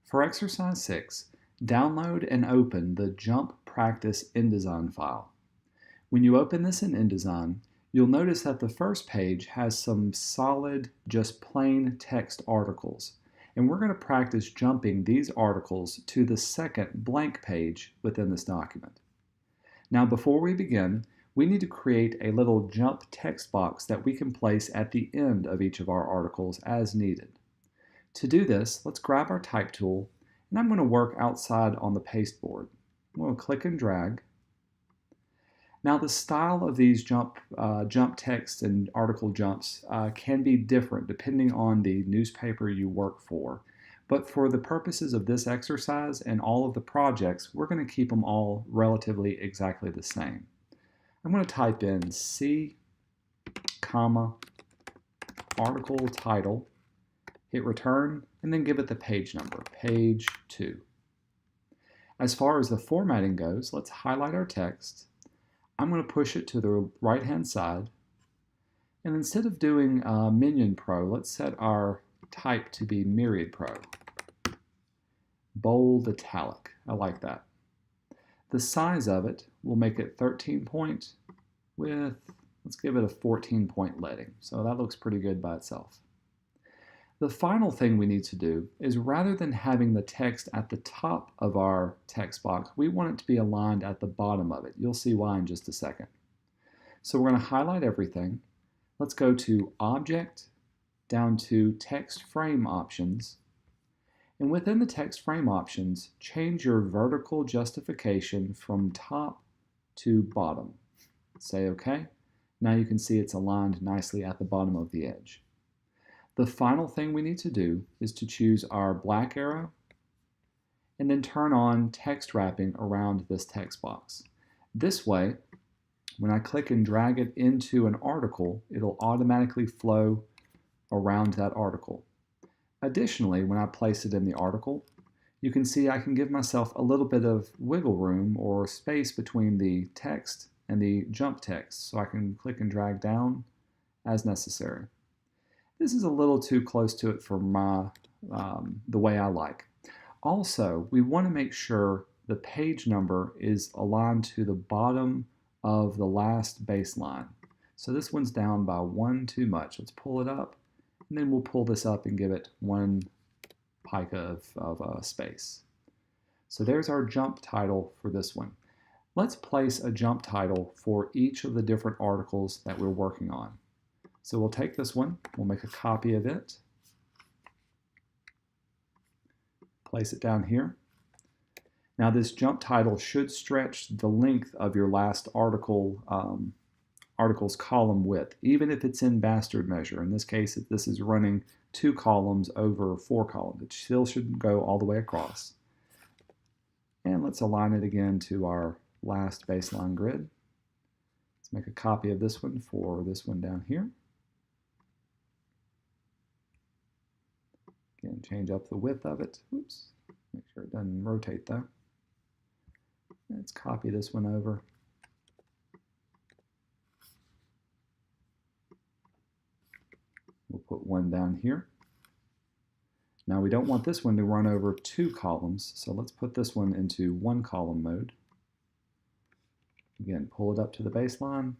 For exercise 6, download and open the Jump Practice InDesign file. When you open this in InDesign, you'll notice that the first page has some solid, just plain text articles. And we're going to practice jumping these articles to the second blank page within this document. Now, before we begin, we need to create a little jump text box that we can place at the end of each of our articles as needed. To do this, let's grab our type tool, and I'm going to work outside on the pasteboard. I'm going to click and drag. Now the style of these jump text and article jumps can be different depending on the newspaper you work for. But for the purposes of this exercise and all of the projects, we're going to keep them all relatively exactly the same. I'm going to type in C, comma, article title, hit return, and then give it the page number, page 2. As far as the formatting goes, let's highlight our text. I'm going to push it to the right-hand side. And instead of doing Minion Pro, let's set our type to be Myriad Pro. Bold italic. I like that. The size of it, we'll make it 13 point with, let's give it a 14 point leading. So that looks pretty good by itself. The final thing we need to do is rather than having the text at the top of our text box, we want it to be aligned at the bottom of it. You'll see why in just a second. So we're going to highlight everything. Let's go to Object, down to Text Frame Options. And within the text frame options, change your vertical justification from top to bottom. Say OK. Now you can see it's aligned nicely at the bottom of the edge. The final thing we need to do is to choose our black arrow and then turn on text wrapping around this text box. This way, when I click and drag it into an article, it'll automatically flow around that article. Additionally, when I place it in the article, you can see I can give myself a little bit of wiggle room or space between the text and the jump text, so I can click and drag down as necessary. This is a little too close to it for the way I like. Also, we want to make sure the page number is aligned to the bottom of the last baseline. So this one's down by 1 too much. Let's pull it up, and then we'll pull this up and give it 1 pica of space. So there's our jump title for this one. Let's place a jump title for each of the different articles that we're working on. So we'll take this one, we'll make a copy of it, place it down here. Now this jump title should stretch the length of your last article's column width, even if it's in bastard measure. In this case, if this is running 2 columns over 4 columns, it still should go all the way across. And let's align it again to our last baseline grid. Let's make a copy of this one for this one down here. Again, change up the width of it. Oops, make sure it doesn't rotate though. Let's copy this one over. We'll put one down here. Now we don't want this one to run over 2 columns, so let's put this one into 1 column mode. Again, pull it up to the baseline,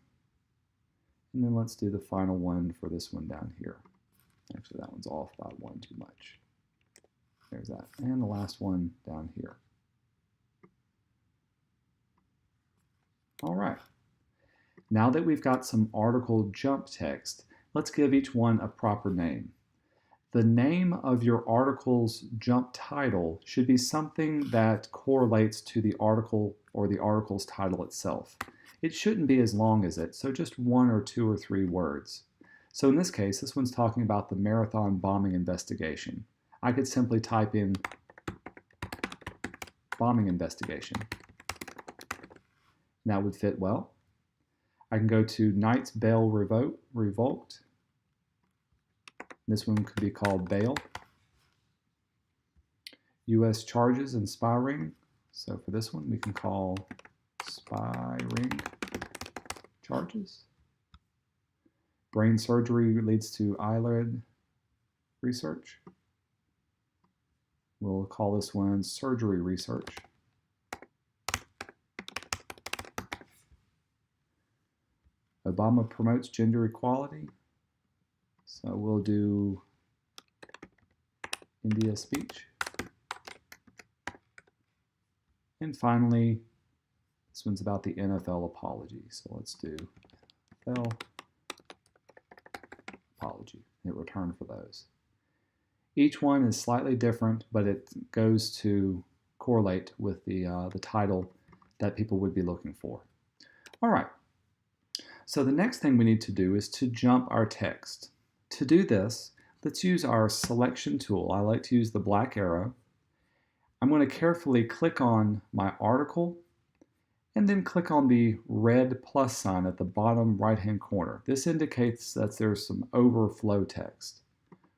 and then let's do the final one for this one down here. Actually, that one's off by 1 too much. There's that. And the last one down here. All right. Now that we've got some article jump text, let's give each one a proper name. The name of your article's jump title should be something that correlates to the article or the article's title itself. It shouldn't be as long as it, so just 1 or 2 or 3 words. So in this case, this one's talking about the marathon bombing investigation. I could simply type in bombing investigation. And that would fit well. I can go to Knights Bail Revoked. This one could be called Bail. U.S. charges and spy ring. So for this one, we can call spy ring charges. Brain surgery leads to eyelid research. We'll call this one surgery research. Obama promotes gender equality. So we'll do India speech. And finally, this one's about the NFL apology. So let's do NFL apology. Hit return for those. Each one is slightly different, but it goes to correlate with the title that people would be looking for. All right. So the next thing we need to do is to jump our text. To do this, let's use our selection tool. I like to use the black arrow. I'm going to carefully click on my article and then click on the red plus sign at the bottom right-hand corner. This indicates that there's some overflow text.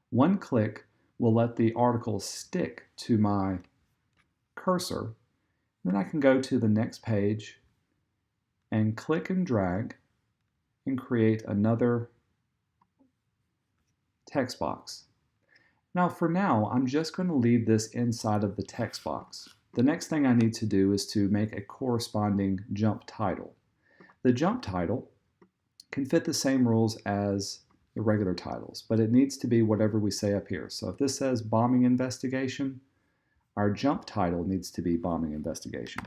One click will let the article stick to my cursor. Then I can go to the next page and click and drag and create another text box. Now for now, I'm just going to leave this inside of the text box. The next thing I need to do is to make a corresponding jump title. The jump title can fit the same rules as the regular titles, but it needs to be whatever we say up here. So if this says bombing investigation, our jump title needs to be bombing investigation.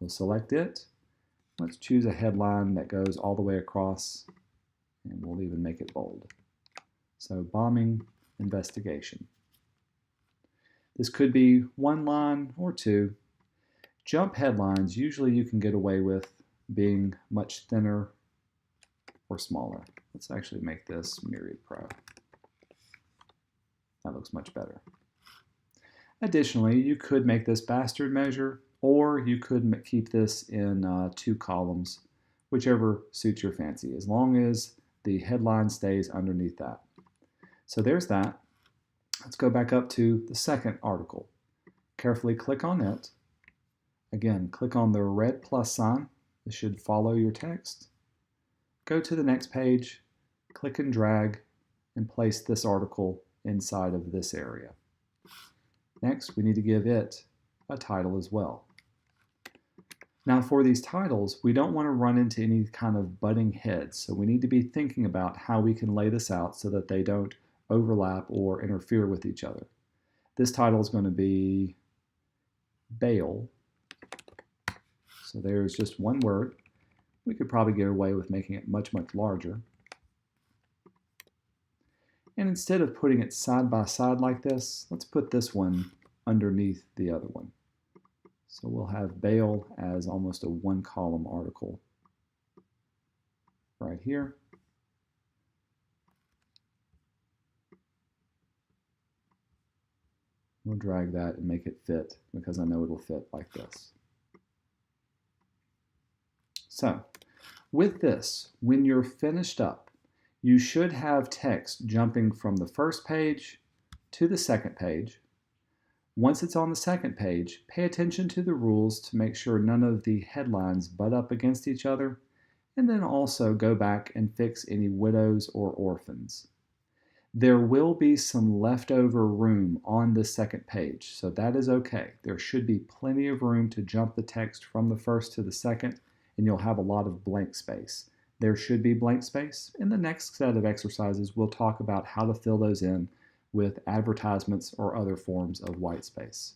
We'll select it. Let's choose a headline that goes all the way across, and we'll even make it bold. So bombing investigation. This could be one line or two. Jump headlines, usually you can get away with being much thinner or smaller. Let's actually make this Myriad Pro. That looks much better. Additionally, you could make this bastard measure, or you could keep this in 2 columns, whichever suits your fancy, as long as the headline stays underneath that. So there's that. Let's go back up to the second article. Carefully click on it. Again, click on the red plus sign. This should follow your text. Go to the next page, click and drag, and place this article inside of this area. Next, we need to give it a title as well. Now for these titles, we don't want to run into any kind of butting heads, so we need to be thinking about how we can lay this out so that they don't overlap or interfere with each other. This title is going to be bail. So there's just one word. We could probably get away with making it much, much larger. And instead of putting it side by side like this, let's put this one underneath the other one. So we'll have bail as almost a 1-column article right here. We'll drag that and make it fit because I know it'll fit like this. So with this, when you're finished up, you should have text jumping from the first page to the second page. Once it's on the second page, pay attention to the rules to make sure none of the headlines butt up against each other, and then also go back and fix any widows or orphans. There will be some leftover room on the second page, so that is okay. There should be plenty of room to jump the text from the first to the second, and you'll have a lot of blank space. There should be blank space. In the next set of exercises, we'll talk about how to fill those in with advertisements or other forms of white space.